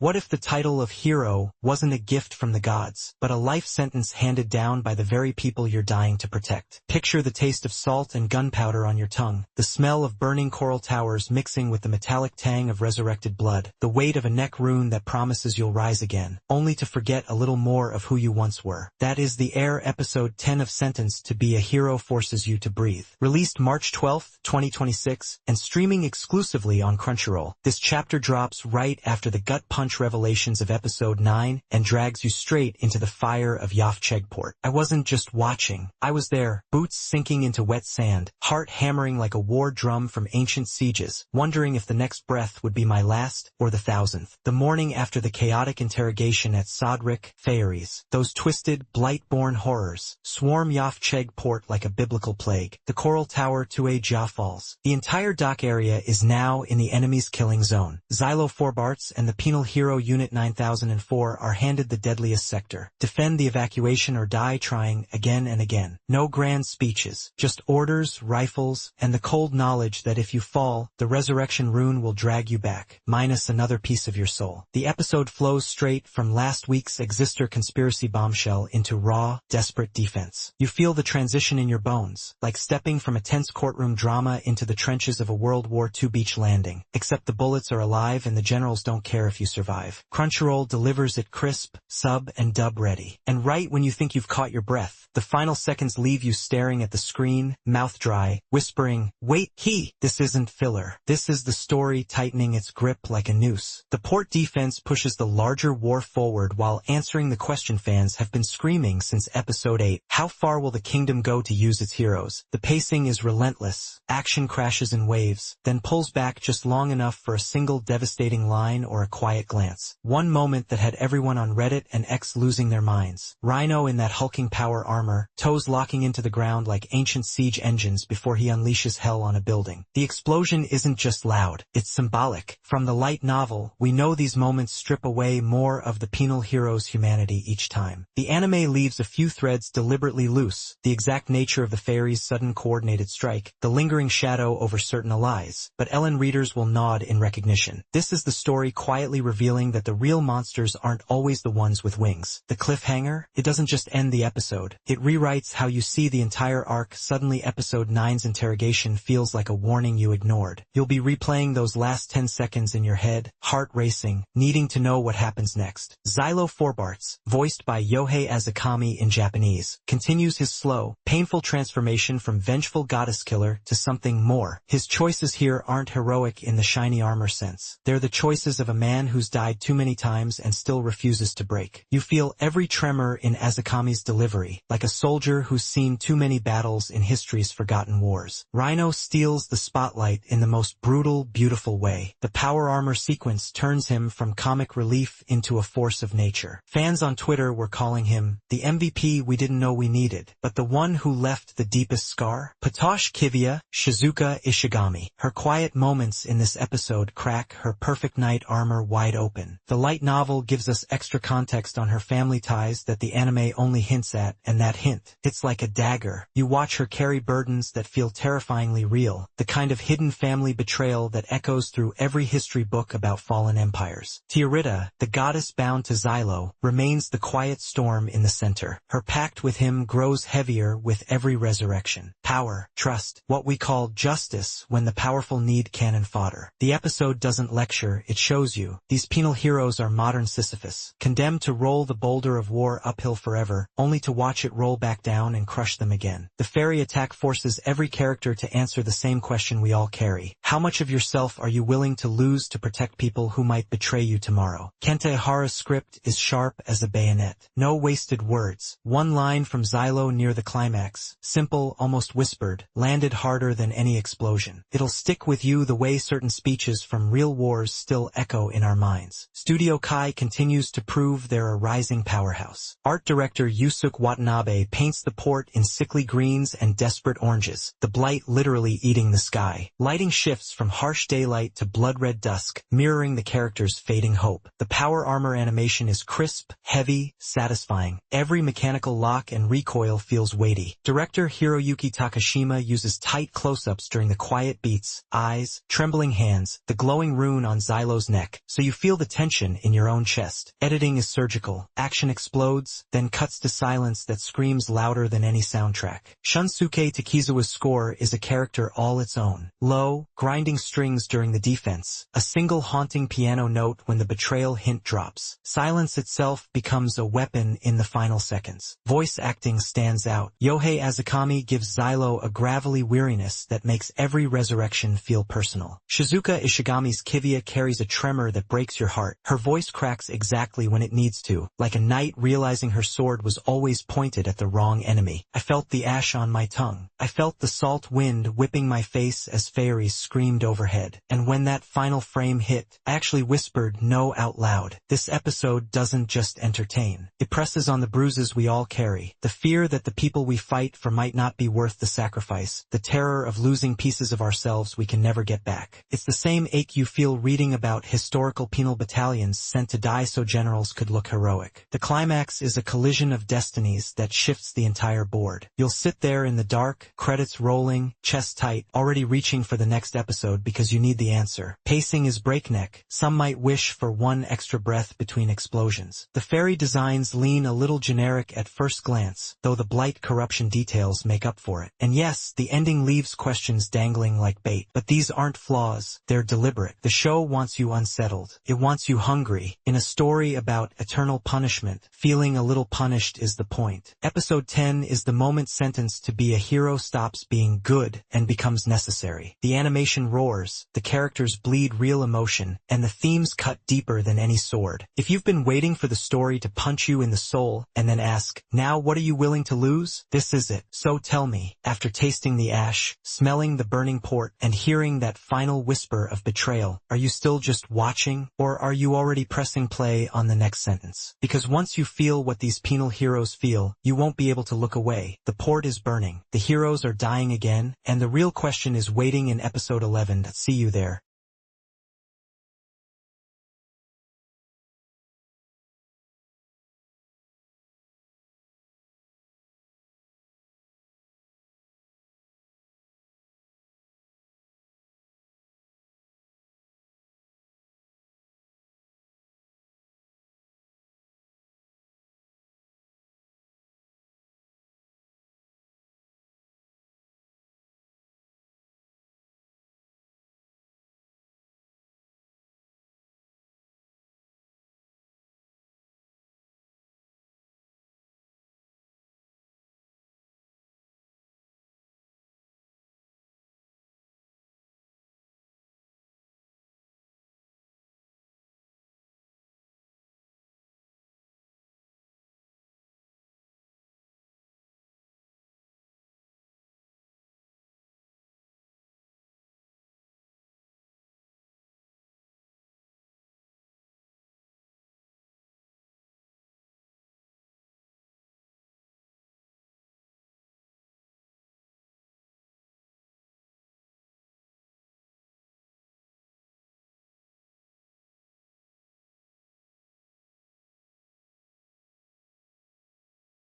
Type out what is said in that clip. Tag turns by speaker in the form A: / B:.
A: What if the title of hero wasn't a gift from the gods, but a life sentence handed down by the very people you're dying to protect? Picture the taste of salt and gunpowder on your tongue, the smell of burning coral towers mixing with the metallic tang of resurrected blood, the weight of a neck rune that promises you'll rise again, only to forget a little more of who you once were. That is the Air episode 10 of Sentence to Be a Hero Forces You to Breathe. Released March 12, 2026, and streaming exclusively on Crunchyroll. This chapter drops right after the gut-punch revelations of episode 9 and drags you straight into the fire of Yavchegport. I wasn't just watching. I was there, boots sinking into wet sand, heart hammering like a war drum from ancient sieges, wondering if the next breath would be my last or the 1000th. The morning after the chaotic interrogation at Sodric, Faeries, those twisted, blight-born horrors swarm Yavchegport like a biblical plague. The Coral Tower Tue Jia Falls. The entire dock area is now in the enemy's killing zone. Xylo Forbarts and the Penal Hero Unit 9004 are handed the deadliest sector. Defend the evacuation or die trying again and again. No grand speeches, just orders, rifles, and the cold knowledge that if you fall, the resurrection rune will drag you back, minus another piece of your soul. The episode flows straight from last week's Exister conspiracy bombshell into raw, desperate defense. You feel the transition in your bones, like stepping from a tense courtroom drama into the trenches of a World War II beach landing, except the bullets are alive and the generals don't care if you survive. Crunchyroll delivers it crisp, sub and dub ready. And right when you think you've caught your breath, the final seconds leave you staring at the screen, mouth dry, whispering, "Wait, this isn't filler. This is the story tightening its grip like a noose." The port defense pushes the larger war forward while answering the question fans have been screaming since episode 8. How far will the kingdom go to use its heroes? The pacing is relentless. Action crashes in waves, then pulls back just long enough for a single devastating line or a quiet glance. One moment that had everyone on Reddit and X losing their minds. Rhino in that hulking power armor, toes locking into the ground like ancient siege engines before he unleashes hell on a building. The explosion isn't just loud, it's symbolic. From the light novel, we know these moments strip away more of the penal hero's humanity each time. The anime leaves a few threads deliberately loose, the exact nature of the fairy's sudden coordinated strike, the lingering shadow over certain allies, but Ellen readers will nod in recognition. This is the story quietly revealing that the real monsters aren't always the ones with wings. The cliffhanger? It doesn't just end the episode. It rewrites how you see the entire arc. Suddenly episode 9's interrogation feels like a warning you ignored. You'll be replaying those last 10 seconds in your head, heart racing, needing to know what happens next. Xylo Forbarts, voiced by Yohei Azakami in Japanese, continues his slow, painful transformation from vengeful goddess killer to something more. His choices here aren't heroic in the shiny armor sense. They're the choices of a man who's died too many times and still refuses to break. You feel every tremor in Azakami's delivery, like a soldier who's seen too many battles in history's forgotten wars. Rhino steals the spotlight in the most brutal, beautiful way. The power armor sequence turns him from comic relief into a force of nature. Fans on Twitter were calling him the MVP we didn't know we needed, but the one who left the deepest scar? Patosh Kivia, Shizuka Ishigami. Her quiet moments in this episode crack her perfect knight armor wide open. The light novel gives us extra context on her family ties that the anime only hints at, and that hint, it's like a dagger. You watch her carry burdens that feel terrifyingly real, the kind of hidden family betrayal that echoes through every history book about fallen empires. Tiarita, the goddess bound to Xylo, remains the quiet storm in the center. Her pact with him grows heavier with every resurrection. Power, trust, what we call justice when the powerful need cannon fodder. The episode doesn't lecture, it shows you. These penal heroes are modern Sisyphus, condemned to roll the boulder of war uphill forever, only to watch it roll back down and crush them again. The fairy attack forces every character to answer the same question we all carry. How much of yourself are you willing to lose to protect people who might betray you tomorrow? Kente Hara's script is sharp as a bayonet. No wasted words. One line from Xylo near the climax, simple, almost whispered, landed harder than any explosion. It'll stick with you the way certain speeches from real wars still echo in our minds. Studio Kai continues to prove they're a rising powerhouse. Art director Yusuke Watanabe paints the port in sickly greens and desperate oranges, the blight literally eating the sky. Lighting shifts from harsh daylight to blood-red dusk, mirroring the character's fading hope. The power armor animation is crisp, heavy, satisfying. Every mechanical lock and recoil feels weighty. Director Hiroyuki Takashima uses tight close-ups during the quiet beats, eyes, trembling hands, the glowing rune on Xylo's neck, so you feel feel the tension in your own chest. Editing is surgical. Action explodes, then cuts to silence that screams louder than any soundtrack. Shunsuke Takizawa's score is a character all its own. Low, grinding strings during the defense. A single haunting piano note when the betrayal hint drops. Silence itself becomes a weapon in the final seconds. Voice acting stands out. Yohei Azukami gives Xylo a gravelly weariness that makes every resurrection feel personal. Shizuka Ishigami's Kivia carries a tremor that breaks your heart. Her voice cracks exactly when it needs to, like a knight realizing her sword was always pointed at the wrong enemy. I felt the ash on my tongue. I felt the salt wind whipping my face as fairies screamed overhead. And when that final frame hit, I actually whispered no out loud. This episode doesn't just entertain. It presses on the bruises we all carry. The fear that the people we fight for might not be worth the sacrifice. The terror of losing pieces of ourselves we can never get back. It's the same ache you feel reading about historical penal battalions sent to die so generals could look heroic. The climax is a collision of destinies that shifts the entire board. You'll sit there in the dark, credits rolling, chest tight, already reaching for the next episode because you need the answer. Pacing is breakneck. Some might wish for one extra breath between explosions. The fairy designs lean a little generic at first glance, though the blight corruption details make up for it. And yes, the ending leaves questions dangling like bait. But these aren't flaws, they're deliberate. The show wants you unsettled. It wants you hungry. In a story about eternal punishment, feeling a little punished is the point. Episode 10 is the moment sentenced to be a hero stops being good and becomes necessary. The animation roars, the characters bleed real emotion, and the themes cut deeper than any sword. If you've been waiting for the story to punch you in the soul and then ask, now what are you willing to lose? This is it. So tell me, after tasting the ash, smelling the burning port, and hearing that final whisper of betrayal, are you still just watching, or are you already pressing play on the next sentence? Because once you feel what these penal heroes feel, you won't be able to look away. The port is burning, the heroes are dying again, and the real question is waiting in episode 11. See you there.